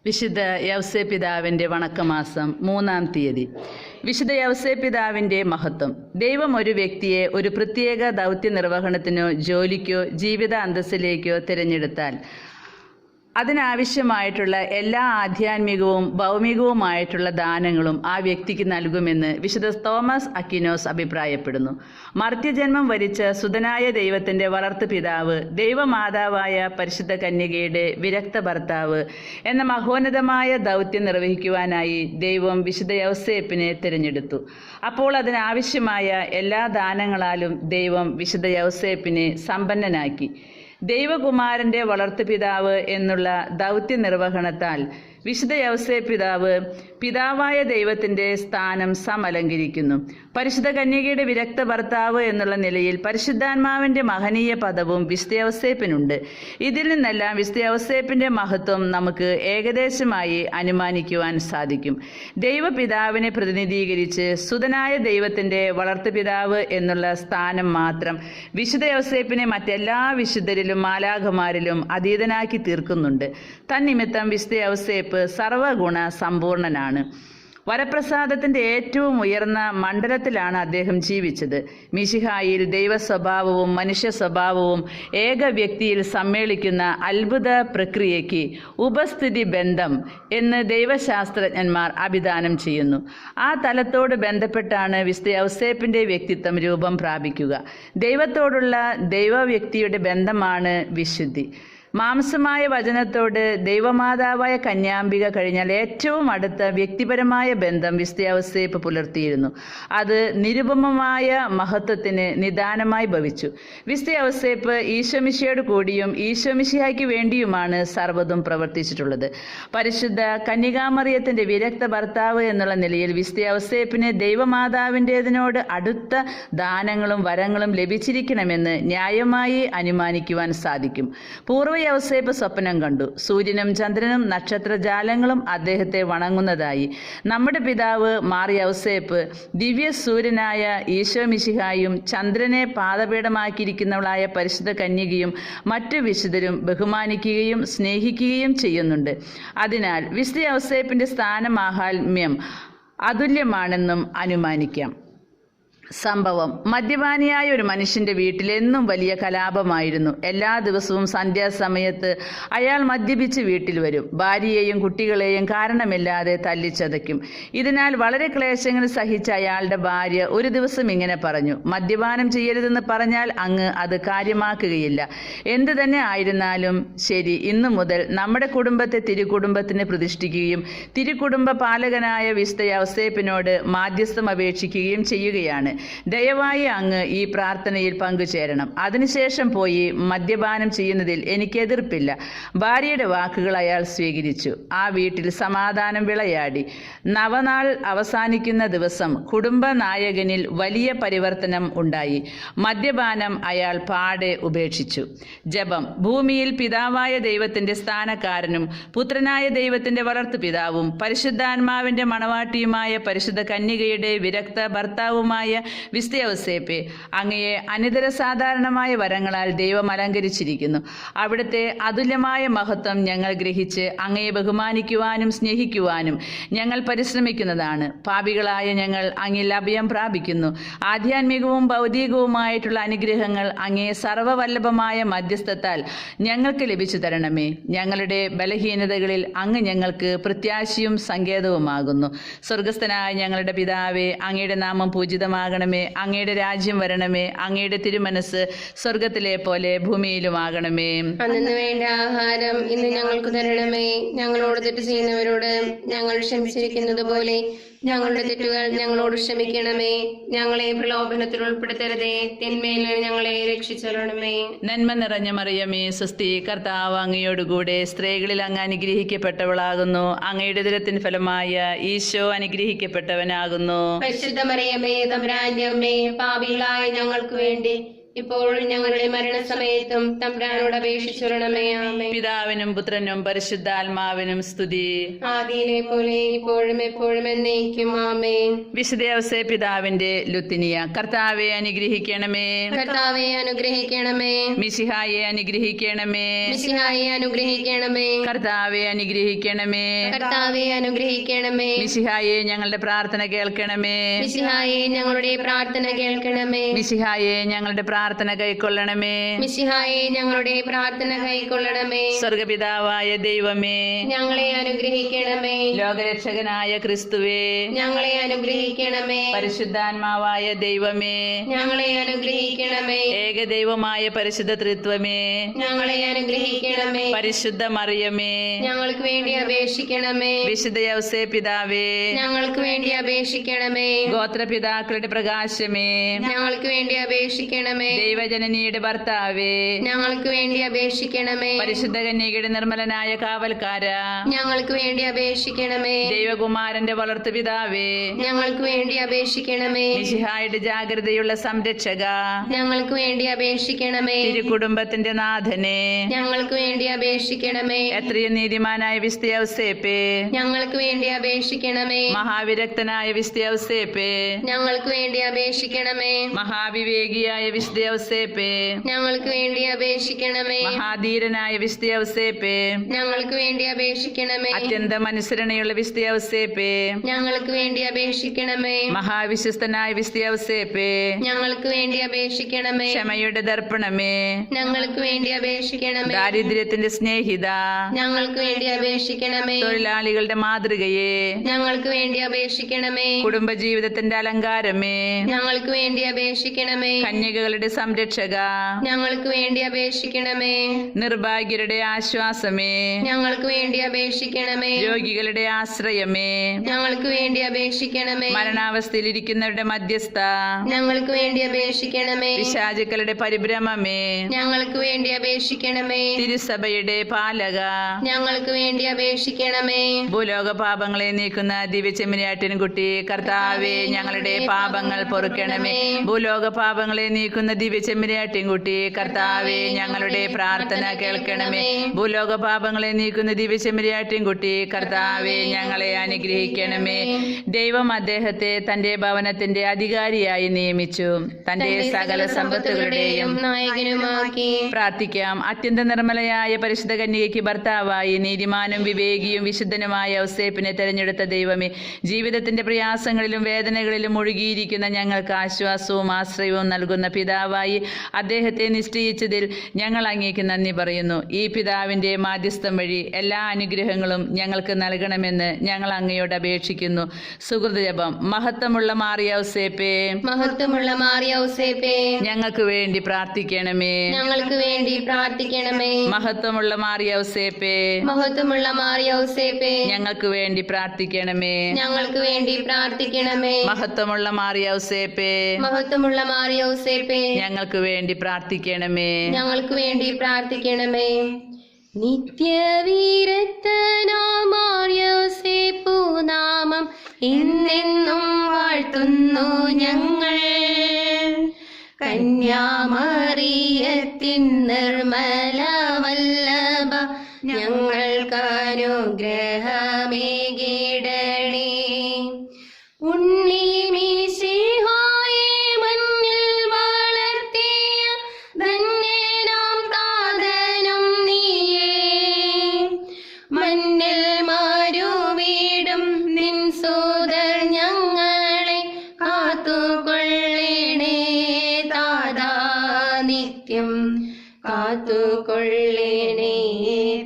വിശുദ്ധ യൗസേ പിതാവിൻ്റെ വണക്കമാസം 3-ാം തീയതി. വിശുദ്ധ യൗസേ പിതാവിൻ്റെ മഹത്വം. ദൈവം ഒരു വ്യക്തിയെ ഒരു പ്രത്യേക ദൗത്യ നിർവഹണത്തിനോ ജോലിക്കോ ജീവിത അന്തസ്സിലേക്കോ തിരഞ്ഞെടുത്താൽ അതിനാവശ്യമായിട്ടുള്ള എല്ലാ ആധ്യാത്മികവും ഭൗമികവുമായിട്ടുള്ള ദാനങ്ങളും ആ വ്യക്തിക്ക് നൽകുമെന്ന് വിശുദ്ധ തോമസ് അക്വിനോസ് അഭിപ്രായപ്പെടുന്നു. മർത്യജന്മം വരിച്ച സുതനായ ദൈവത്തിൻ്റെ വളർത്തു പിതാവ്, ദൈവമാതാവായ പരിശുദ്ധ കന്യകയുടെ വിരക്ത ഭർത്താവ് എന്ന മഹോന്നതമായ ദൗത്യം നിർവഹിക്കുവാനായി ദൈവം വിശുദ്ധ യൗസേപ്പിനെ തിരഞ്ഞെടുത്തു. അപ്പോൾ അതിനാവശ്യമായ എല്ലാ ദാനങ്ങളാലും ദൈവം വിശുദ്ധ യൗസേപ്പിനെ സമ്പന്നനാക്കി. ദൈവകുമാരൻ്റെ വളർത്തുപിതാവ് എന്നുള്ള ദൗത്യ നിർവഹണത്താൽ വിശുദ്ധ യൗസേ പിതാവ് പിതാവായ ദൈവത്തിൻ്റെ സ്ഥാനം സമലങ്കരിക്കുന്നു. പരിശുദ്ധ കന്യകയുടെ വിരക്ത ഭർത്താവ് എന്നുള്ള നിലയിൽ പരിശുദ്ധാത്മാവിൻ്റെ മഹനീയ പദവും വിശുദ്ധ യൗസേപ്പിനുണ്ട്. ഇതിൽ നിന്നെല്ലാം വിശുദ്ധ യൗസേപ്പിൻ്റെ മഹത്വം നമുക്ക് ഏകദേശമായി അനുമാനിക്കുവാൻ സാധിക്കും. ദൈവപിതാവിനെ പ്രതിനിധീകരിച്ച് സുതനായ ദൈവത്തിൻ്റെ വളർത്തുപിതാവ് എന്നുള്ള സ്ഥാനം മാത്രം വിശുദ്ധ യൗസേപ്പിനെ മറ്റെല്ലാ വിശുദ്ധരിലും മാലാഖമാരിലും അതീതനാക്കി തീർക്കുന്നുണ്ട്. തന്നിമിത്തം വിശുദ്ധ യൗസേപ്പ് സർവഗുണ സമ്പൂർണനാണ്. വരപ്രസാദത്തിൻ്റെ ഏറ്റവും ഉയർന്ന മണ്ഡലത്തിലാണ് അദ്ദേഹം ജീവിച്ചത്. മിശിഹായിൽ ദൈവ സ്വഭാവവും മനുഷ്യ സ്വഭാവവും ഏക വ്യക്തിയിൽ സമ്മേളിക്കുന്ന അത്ഭുത പ്രക്രിയയ്ക്ക് ഉപസ്ഥിതി ബന്ധം എന്ന് ദൈവശാസ്ത്രജ്ഞന്മാർ അഭിദാനം ചെയ്യുന്നു. ആ തലത്തോട് ബന്ധപ്പെട്ടാണ് വിശുദ്ധ യൗസേപ്പിൻ്റെ വ്യക്തിത്വം രൂപം പ്രാപിക്കുക. ദൈവത്തോടുള്ള ദൈവവ്യക്തിയുടെ ബന്ധമാണ് വിശുദ്ധി. മാംസമായ വചനത്തോട് ദൈവമാതാവായ കന്യാംബിക കഴിഞ്ഞാൽ ഏറ്റവും അടുത്ത വ്യക്തിപരമായ ബന്ധം വിശുദ്ധ യൗസേപ്പ് പുലർത്തിയിരുന്നു. അത് നിരുപമമായ മഹത്വത്തിന് നിദാനമായി ഭവിച്ചു. വിശുദ്ധ യൗസേപ്പ് ഈശോമിശിയോട് കൂടിയും ഈശോമിശിഹായ്ക്ക് വേണ്ടിയുമാണ് സർവ്വതും പ്രവർത്തിച്ചിട്ടുള്ളത്. പരിശുദ്ധ കന്യകാമറിയത്തിൻ്റെ വിരക്ത ഭർത്താവ് എന്നുള്ള നിലയിൽ വിശുദ്ധ യൗസേപ്പിന് ദൈവമാതാവിൻ്റേതിനോട് അടുത്ത ദാനങ്ങളും വരങ്ങളും ലഭിച്ചിരിക്കണമെന്ന് ന്യായമായി അനുമാനിക്കുവാൻ സാധിക്കും. പൂർവ്വ യൗസേപ്പ് സ്വപ്നം കണ്ടു. സൂര്യനും ചന്ദ്രനും നക്ഷത്രജാലങ്ങളും അദ്ദേഹത്തെ വണങ്ങുന്നതായി. നമ്മുടെ പിതാവ് മാർ യൗസേപ്പ് ദിവ്യ സൂര്യനായ ഈശോ മിശിഹായും ചന്ദ്രനെ പാദപീഠമാക്കിയിരിക്കുന്നവളായ പരിശുദ്ധ കന്യകയും മറ്റു വിശുദ്ധരും ബഹുമാനിക്കുകയും സ്നേഹിക്കുകയും ചെയ്യുന്നുണ്ട്. അതിനാൽ വിശുദ്ധ യൗസേപ്പിൻ്റെ സ്ഥാനമാഹാത്മ്യം അതുല്യമാണെന്നും അനുമാനിക്കാം. സംഭവം: മദ്യപാനിയായ ഒരു മനുഷ്യൻ്റെ വീട്ടിൽ എന്നും വലിയ കലാപമായിരുന്നു. എല്ലാ ദിവസവും സന്ധ്യാസമയത്ത് അയാൾ മദ്യപിച്ച് വീട്ടിൽ വരും. ഭാര്യയെയും കുട്ടികളെയും കാരണമില്ലാതെ തല്ലിച്ചതയ്ക്കും. ഇതിനാൽ വളരെ ക്ലേശങ്ങൾ സഹിച്ച അയാളുടെ ഭാര്യ ഒരു ദിവസം ഇങ്ങനെ പറഞ്ഞു: മദ്യപാനം ചെയ്യരുതെന്ന് പറഞ്ഞാൽ അങ്ങ് അത് കാര്യമാക്കുകയില്ല. എന്തു തന്നെ ആയിരുന്നാലും ശരി, ഇന്നു മുതൽ നമ്മുടെ കുടുംബത്തെ തിരുക്കുടുംബത്തിന് പ്രതിഷ്ഠിക്കുകയും തിരുക്കുടുംബ പാലകനായ വിശുദ്ധ യൗസേപ്പിനോട് മാധ്യസ്ഥം അപേക്ഷിക്കുകയും ചെയ്യുകയാണ്. ദയവായി അങ്ങ് ഈ പ്രാർത്ഥനയിൽ പങ്കുചേരണം. അതിനുശേഷം പോയി മദ്യപാനം ചെയ്യുന്നതിൽ എനിക്ക് എതിർപ്പില്ല. ഭാര്യയുടെ വാക്കുകൾ അയാൾ സ്വീകരിച്ചു. ആ വീട്ടിൽ സമാധാനം വിളയാടി. നവനാൾ അവസാനിക്കുന്ന ദിവസം കുടുംബ നായകനിൽ വലിയ പരിവർത്തനം ഉണ്ടായി. മദ്യപാനം അയാൾ പാടെ ഉപേക്ഷിച്ചു. ജപം: ഭൂമിയിൽ പിതാവായ ദൈവത്തിൻ്റെ സ്ഥാനക്കാരനും പുത്രനായ ദൈവത്തിൻ്റെ വളർത്തുപിതാവും പരിശുദ്ധാത്മാവിൻ്റെ മണവാട്ടിയുമായ പരിശുദ്ധ കന്യകയുടെ വിരക്ത ഭർത്താവുമായ വിശുദ്ധ യൗസേപ്പേ, അങ്ങയെ അനിതര സാധാരണമായ വരങ്ങളാൽ ദൈവം അലങ്കരിച്ചിരിക്കുന്നു. അവിടുത്തെ അതുല്യമായ മഹത്വം ഞങ്ങൾ ഗ്രഹിച്ച് അങ്ങയെ ബഹുമാനിക്കുവാനും സ്നേഹിക്കുവാനും ഞങ്ങൾ പരിശ്രമിക്കുന്നതാണ്. പാപികളായ ഞങ്ങൾ അങ്ങിൽ അഭയം പ്രാപിക്കുന്നു. ആധ്യാത്മികവും ഭൗതികവുമായിട്ടുള്ള അനുഗ്രഹങ്ങൾ അങ്ങേ സർവ്വവല്ലഭമായ മധ്യസ്ഥത്താൽ ഞങ്ങൾക്ക് ലഭിച്ചു തരണമേ. ഞങ്ങളുടെ ബലഹീനതകളിൽ അങ്ങ് ഞങ്ങൾക്ക് പ്രത്യാശയും സങ്കേതവുമാകുന്നു. സ്വർഗസ്ഥനായ ഞങ്ങളുടെ പിതാവേ, അങ്ങയുടെ നാമം പൂജിതമാകണമേ. അങ്ങയുടെ രാജ്യം വരണമേ. അങ്ങയുടെ തിരുമനസ് സ്വർഗത്തിലെ പോലെ ഭൂമിയിലുമാകണമേ. അന്നു വേണ്ട ആഹാരം ഇന്ന് ഞങ്ങൾക്ക് തരണമേ. ഞങ്ങളോട് തെറ്റ് ചെയ്യുന്നവരോട് ഞങ്ങൾ ക്ഷമിച്ചിരിക്കുന്നത് പോലെ ഞങ്ങളുടെ തെറ്റുകൾ ഞങ്ങളോട് ക്ഷമിക്കണമേ. ഞങ്ങളെ പ്രലോഭനത്തിൽ ഉൾപ്പെടുത്തരുതേ. തിന്മയിൽ ഞങ്ങളെ രക്ഷിച്ചരണമേ. നന്മ നിറഞ്ഞ മറിയമേ, സ്വസ്തി, കർത്താവ് അങ്ങയോടുകൂടെ സ്ത്രീകളിൽ അങ്ങ് അനുഗ്രഹിക്കപ്പെട്ടവളാകുന്നു. അങ്ങയുടെ ഉദരത്തിൻ ഫലമായ ഈശോ അനുഗ്രഹിക്കപ്പെട്ടവനാകുന്നു. പരിശുദ്ധ മറിയമേ, തമ്പുരാന്റെ അമ്മേ, പാപികളായ ഞങ്ങൾക്ക് വേണ്ടി ഇപ്പോഴും ഞങ്ങളുടെ മരണസമയത്തും തമ്പുരാനോട് അപേക്ഷിച്ചുകൊള്ളണമേ. ആമേൻ. പിതാവിനും പുത്രനും പരിശുദ്ധാത്മാവിനും സ്തുതി. ആദിയിലെ പോലെ ഇപ്പോഴും എപ്പോഴും എന്നേക്കും. ആമേൻ. വിശുദ്ധ ഔസേപ്പ് പിതാവിന്റെ ലുത്തിനിയ. കർത്താവെ അനുഗ്രഹിക്കണമേ. കർത്താവെ അനുഗ്രഹിക്കണമേ. മിശിഹായെ അനുഗ്രഹിക്കണമേ. മിശിഹായെ അനുഗ്രഹിക്കണമേ. കർത്താവെ അനുഗ്രഹിക്കണമേ. കർത്താവെ അനുഗ്രഹിക്കണമേ. മിശിഹായെ ഞങ്ങളുടെ പ്രാർത്ഥന കേൾക്കണമേ. മിശിഹായെ ഞങ്ങളുടെ പ്രാർത്ഥന കേൾക്കണമേ. മിശിഹായെ ഞങ്ങളുടെ പ്രാർത്ഥന കൈക്കൊള്ളണമേ. മിശിഹായെ ഞങ്ങളുടെ പ്രാർത്ഥന കൈക്കൊള്ളണമേ. സ്വർഗപിതാവായ ദൈവമേ, ഞങ്ങളെ അനുഗ്രഹിക്കണമേ. ലോകരക്ഷകനായ ക്രിസ്തുവേ, ഞങ്ങളെ അനുഗ്രഹിക്കണമേ. പരിശുദ്ധാത്മാവായ ദൈവമേ, ഞങ്ങളെ അനുഗ്രഹിക്കണമേ. ഏകദൈവമായ പരിശുദ്ധ ത്രിത്വമേ, ഞങ്ങളെ അനുഗ്രഹിക്കണമേ. പരിശുദ്ധ മറിയമേ, ഞങ്ങൾക്ക് വേണ്ടി അപേക്ഷിക്കണമേ. വിശുദ്ധ ഔസേപ്പ് പിതാവേ, ഞങ്ങൾക്ക് വേണ്ടി അപേക്ഷിക്കണമേ. ഗോത്രപിതാക്കളുടെ പ്രകാശമേ, ഞങ്ങൾക്ക് വേണ്ടി അപേക്ഷിക്കണമേ. ദൈവജനനിയുടെ ഭർത്താവേ, ഞങ്ങൾക്ക് വേണ്ടി അപേക്ഷിക്കണമേ. പരിശുദ്ധ കന്യകയുടെ നിർമ്മലനായ കാവൽക്കാര, ഞങ്ങൾക്ക് വേണ്ടി അപേക്ഷിക്കണമേ. ദൈവകുമാരന്റെ വളർത്തുപിതാവേ, ഞങ്ങൾക്ക് വേണ്ടി അപേക്ഷിക്കണമേ. മിശിഹായുടെ ജാഗ്രതയുള്ള സംരക്ഷക, ഞങ്ങൾക്ക് വേണ്ടി അപേക്ഷിക്കണമേ. തിരുക്കുടുംബത്തിന്റെ നാഥനെ, ഞങ്ങൾക്ക് വേണ്ടി അപേക്ഷിക്കണമേ. എത്രയും നീതിമാനായ വിശുദ്ധ ഔസേപ്പേ, ഞങ്ങൾക്ക് വേണ്ടി അപേക്ഷിക്കണമേ. മഹാവിരക്തനായ വിശുദ്ധ ഔസേപ്പേ, ഞങ്ങൾക്ക് വേണ്ടി അപേക്ഷിക്കണമേ. മഹാവിവേകിയായ വിശുദ്ധ ഔസേപ്പേ, ഞങ്ങൾക്ക് വേണ്ടി അപേക്ഷിക്കണമേ. മഹാധീരനായ വിശുദ്ധ ഔസേപ്പേ, ഞങ്ങൾക്ക് വേണ്ടി അപേക്ഷിക്കണമേ. അത്യന്തം അനുസരണയുള്ള വിശുദ്ധ ഔസേപ്പേ, ഞങ്ങൾക്ക് വേണ്ടി അപേക്ഷിക്കണമേ. മഹാവിശ്വസ്തനായ വിശുദ്ധ ഔസേപ്പേ, ഞങ്ങൾക്ക് വേണ്ടി അപേക്ഷിക്കണമേ. ക്ഷമയുടെ ദർപ്പണമേ, ഞങ്ങൾക്ക് വേണ്ടി അപേക്ഷിക്കണമേ. ദാരിദ്ര്യത്തിന്റെ സ്നേഹിത, ഞങ്ങൾക്ക് വേണ്ടി അപേക്ഷിക്കണമേ. തൊഴിലാളികളുടെ മാതൃകയെ, ഞങ്ങൾക്ക് വേണ്ടി അപേക്ഷിക്കണമേ. കുടുംബജീവിതത്തിന്റെ അലങ്കാരമേ, ഞങ്ങൾക്ക് വേണ്ടി അപേക്ഷിക്കണമേ. കന്യകകളുടെ സംരക്ഷക, ഞങ്ങൾക്ക് വേണ്ടി അപേക്ഷിക്കണമേ. നിർഭാഗ്യരുടെ ആശ്വാസമേ, ഞങ്ങൾക്ക് വേണ്ടി അപേക്ഷിക്കണമേ. രോഗികളുടെ ആശ്രയമേ, ഞങ്ങൾക്ക് വേണ്ടി അപേക്ഷിക്കണമേ. മരണാവസ്ഥയിലിരിക്കുന്നവരുടെ മധ്യസ്ഥ, ഞങ്ങൾക്ക് വേണ്ടി അപേക്ഷിക്കണമേ. പിശാചുക്കളുടെ പരിഭ്രമമേ, ഞങ്ങൾക്ക് വേണ്ടി അപേക്ഷിക്കണമേ. തിരുസഭയുടെ പാലക, ഞങ്ങൾക്ക് വേണ്ടി അപേക്ഷിക്കണമേ. ഭൂലോക പാപങ്ങളെ നീക്കുന്ന ദിവ്യ ചെമ്മരിയാട്ടിൻകുട്ടി, കർത്താവേ ഞങ്ങളുടെ പാപങ്ങൾ പൊറുക്കണമേ. ഭൂലോക പാപങ്ങളെ നീക്കുന്ന ദിവ്യ ചെമ്മരിയാട്ടിൻകുട്ടി, കർത്താവേ ഞങ്ങളുടെ പ്രാർത്ഥന കേൾക്കണമേ. ഭൂലോക പാപങ്ങളെ നീക്കുന്ന ദിവ്യ ചെമ്മരിയാട്ടിൻകുട്ടി, കർത്താവേ ഞങ്ങളെ അനുഗ്രഹിക്കണമേ. ദൈവം അദ്ദേഹത്തെ തന്റെ ഭവനത്തിന്റെ അധികാരിയായി നിയമിച്ചു, തന്റെ സകല സമ്പത്തുകളുടെയും നായകനുമാക്കി. പ്രാർത്ഥിക്കാം. അത്യന്തം നിർമ്മലയായ പരിശുദ്ധ കന്യകയ്ക്ക് ഭർത്താവായി നീതിമാനും വിവേകിയും വിശുദ്ധനുമായ ഔസേപ്പിനെ തെരഞ്ഞെടുത്ത ദൈവമേ, ജീവിതത്തിന്റെ പ്രയാസങ്ങളിലും വേദനകളിലും മുഴുകിയിരിക്കുന്ന ഞങ്ങൾക്ക് ആശ്വാസവും ആശ്രയവും നൽകുന്ന പിതാവായി അദ്ദേഹത്തെ നിശ്ചയിച്ചതിൽ ഞങ്ങൾ അങ്ങേക്ക് നന്ദി പറയുന്നു. ഈ പിതാവിന്റെ മാധ്യസ്ഥം വഴി എല്ലാ അനുഗ്രഹങ്ങളും ഞങ്ങൾക്ക് നൽകണമെന്ന് ഞങ്ങൾ അങ്ങയോട് അപേക്ഷിക്കുന്നു. സുഹൃതജപം. മഹത്വമുള്ള മാറിയ ഔസേപ്പേ, മഹത്വമുള്ള മാറിയ ഔസേപ്പേ, ഞങ്ങൾക്ക് വേണ്ടി പ്രാർത്ഥിക്കണമേ. ഞങ്ങൾക്ക് വേണ്ടി പ്രാർത്ഥിക്കണമേ. മഹത്വമുള്ള മാറിയ ഔസേപ്പേ, മഹത്വമുള്ള മാറിയ ഔസേപ്പേ, ഞങ്ങൾക്ക് വേണ്ടി പ്രാർത്ഥിക്കണമേ. ഞങ്ങൾക്ക് വേണ്ടി പ്രാർത്ഥിക്കണമേ. മഹത്വമുള്ള മാറിയ ഔസേപ്പേ, മഹത്വമുള്ള മാറിയ ഔസേപ്പേ, ഞങ്ങൾക്ക് വേണ്ടി പ്രാർത്ഥിക്കണമേ. ഞങ്ങൾക്ക് വേണ്ടി പ്രാർത്ഥിക്കണമേ. നിത്യവീരത്തനാമാർയോസേപ്പു നാമം എന്നെന്നും വാഴ്ത്തുന്നു ഞങ്ങൾ. കന്യാമറിയത്തിൻ നിർമ്മല വല്ലഭ ഞങ്ങൾക്കനുഗ്രഹമേകിടണേ. ഉണ്ണി മിശിഹായെ മണ്ണിൽ വളർത്തിയ ധന്യനാം താതനും നീയേ. മണ്ണിൽ മരുവീടും നിൻ സോദർ ഞങ്ങളെ കാത്തുകൊള്ളണേ താതാ നിത്യം. കാത്തുകൊള്ളണേ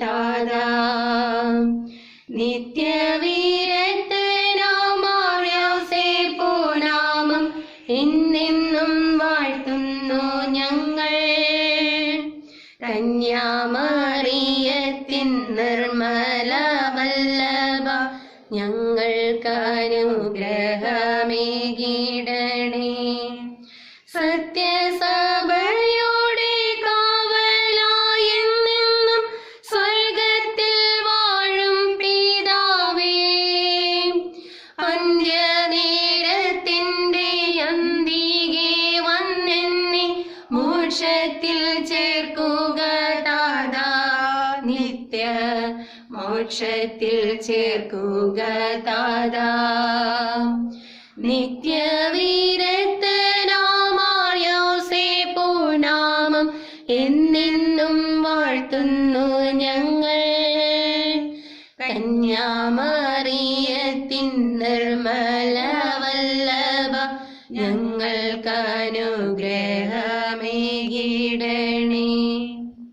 താതാ. നിത്യവീരത്തനാമാർയോസേപ്പു നാമം എന്നെന്നും വാഴ്ത്തുന്നു ഞങ്ങൾ. കന്യാമറിയത്തിൻ നിർമ്മല വല്ലഭ ഞങ്ങൾക്കനുഗ്രഹമേകിടണേ. സത്യസഭയുടെ കാവലായെന്നും സ്വർഗത്തിൽ വാഴും പിതാവേ, അന്ത്യനേരത്തിന്റെ അന്തികെ വന്നെന്നെ മോക്ഷത്തിൽ ചേർക്കുക താതാ. നിത്യവീരത്തനാമാർയോസേപ്പു നാമം എന്നെന്നും വാഴ്ത്തുന്നു ഞങ്ങൾ. കന്യാമറിയത്തിൻ നിർമ്മല വല്ലഭ ഞങ്ങൾക്കനുഗ്രഹമേകിടണമേ.